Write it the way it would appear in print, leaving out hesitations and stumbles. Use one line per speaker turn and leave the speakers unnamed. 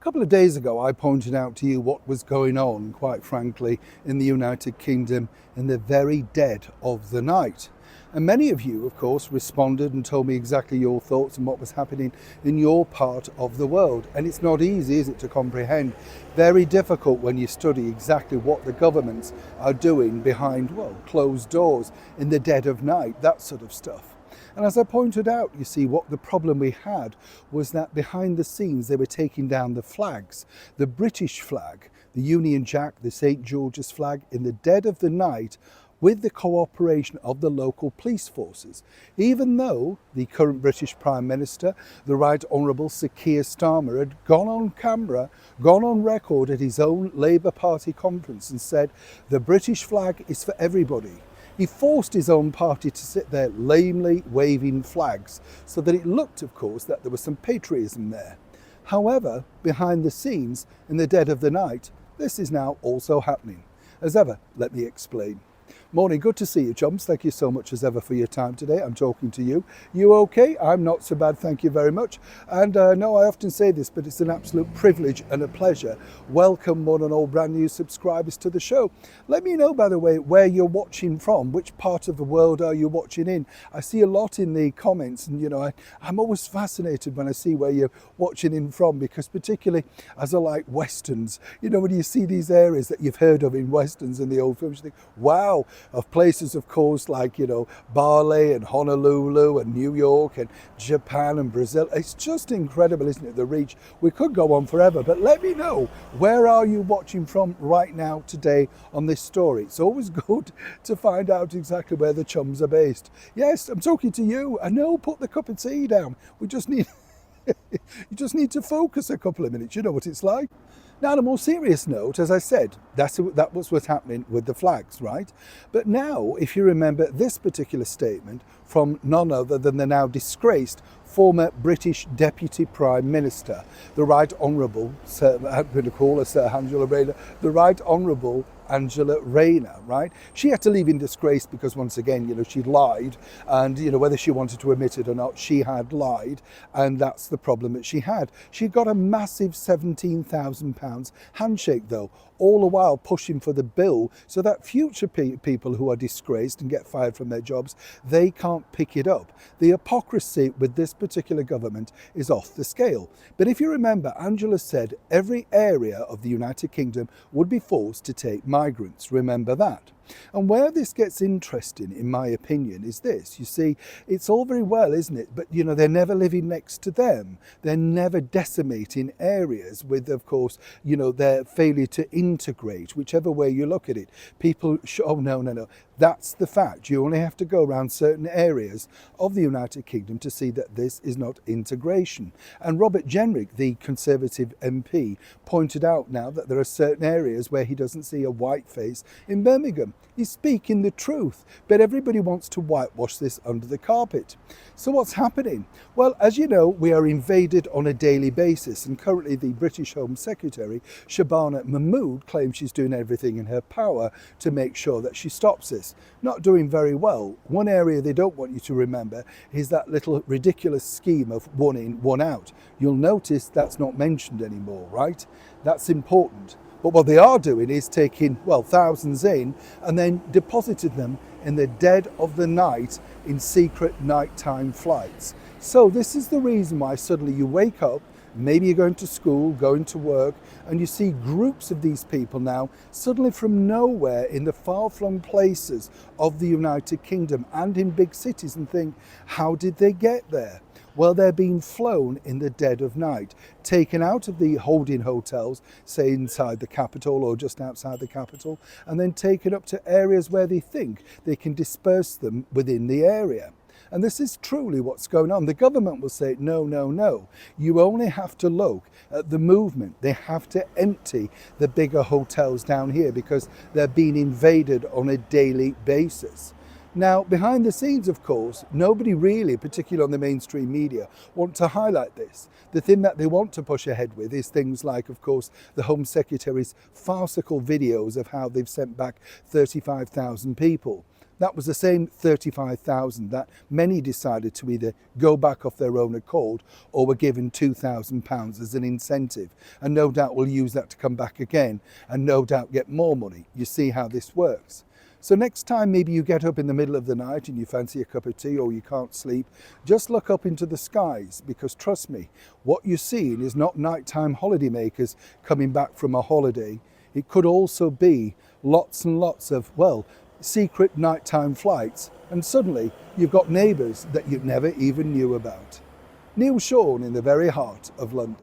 couple of days ago, I pointed out to you what was going on, quite frankly, in the United Kingdom in the very dead of the night. And many of you, of course, responded and told me exactly your thoughts and what was happening in your part of the world. And it's not easy, is it, to comprehend? Very difficult when you study exactly what the governments are doing behind, well, closed doors, in the dead of night, that sort of stuff. And as I pointed out, you see, what the problem we had was that behind the scenes they were taking down the flags, the British flag, the Union Jack, the St. George's flag, in the dead of the night, with the cooperation of the local police forces, even though the current British Prime Minister, the Right Honourable Sir Keir Starmer, had gone on camera, gone on record at his own Labour Party conference and said, the British flag is for everybody. He forced his own party to sit there lamely waving flags so that it looked, of course, that there was some patriotism there. However, behind the scenes, in the dead of the night, this is now also happening. As ever, let me explain. Morning, good to see you, chums. Thank you so much as ever for your time today. I'm talking to you. You okay? I'm not so bad, thank you very much. And no, I often say this, but it's an absolute privilege and a pleasure. Welcome one and all brand new subscribers to the show. Let me know, by the way, where you're watching from. Which part of the world are you watching in? I see a lot in the comments, and you know, I'm always fascinated when I see where you're watching in from, because particularly as I like Westerns, you know, when you see these areas that you've heard of in Westerns and the old films, you think, wow, of places, of course, like, you know, Bali and Honolulu and New York and Japan and Brazil. It's just incredible, isn't it, the reach? We could go on forever, but let me know, where are you watching from right now today on this story? It's always good to find out exactly where the chums are based. Yes, I'm talking to you. I know, put the cup of tea down. We just need... you just need to focus a couple of minutes. You know what it's like. Now, on a more serious note, as I said, that was what's happening with the flags, right? But now, if you remember this particular statement from none other than the now disgraced former British Deputy Prime Minister, the Right Honourable, I'm going to call her Sir Angela Rayner, the Right Honourable Angela Rayner, right? She had to leave in disgrace because, once again, you know, she'd lied, and, you know, whether she wanted to admit it or not, she had lied, and that's the problem that she had. She got a massive £17,000 handshake, though, all the while pushing for the bill so that future people who are disgraced and get fired from their jobs, they can't pick it up. The hypocrisy with this particular government is off the scale. But if you remember, Angela said every area of the United Kingdom would be forced to take migrants. Remember that. And where this gets interesting, in my opinion, is this. You see, it's all very well, isn't it? But, you know, they're never living next to them. They're never decimating areas with, of course, you know, their failure to integrate, whichever way you look at it. People, oh, no. That's the fact. You only have to go around certain areas of the United Kingdom to see that this is not integration. And Robert Jenrick, the Conservative MP, pointed out now that there are certain areas where he doesn't see a white face in Birmingham. He's speaking the truth, but everybody wants to whitewash this under the carpet. So what's happening? Well, as you know, we are invaded on a daily basis, and currently the British Home Secretary, Shabana Mahmood, claims she's doing everything in her power to make sure that she stops this. Not doing very well. One area they don't want you to remember is that little ridiculous scheme of one in, one out. You'll notice that's not mentioned anymore, right? That's important. But what they are doing is taking, well, thousands in and then depositing them in the dead of the night in secret nighttime flights. So this is the reason why suddenly you wake up, maybe you're going to school, going to work, and you see groups of these people now suddenly from nowhere in the far-flung places of the United Kingdom and in big cities, and think, how did they get there? Well, they're being flown in the dead of night, taken out of the holding hotels, say inside the capital or just outside the capital, and then taken up to areas where they think they can disperse them within the area. And this is truly what's going on. The government will say, no. You only have to look at the movement. They have to empty the bigger hotels down here because they're being invaded on a daily basis. Now, behind the scenes, of course, nobody really, particularly on the mainstream media, want to highlight this. The thing that they want to push ahead with is things like, of course, the Home Secretary's farcical videos of how they've sent back 35,000 people. That was the same 35,000 that many decided to either go back off their own accord or were given £2,000 as an incentive, and no doubt will use that to come back again and no doubt get more money. You see how this works. So next time maybe you get up in the middle of the night and you fancy a cup of tea or you can't sleep, just look up into the skies, because trust me, what you're seeing is not nighttime holidaymakers coming back from a holiday. It could also be lots and lots of, well, secret nighttime flights, and suddenly you've got neighbours that you never even knew about. Neil Sean in the very heart of London.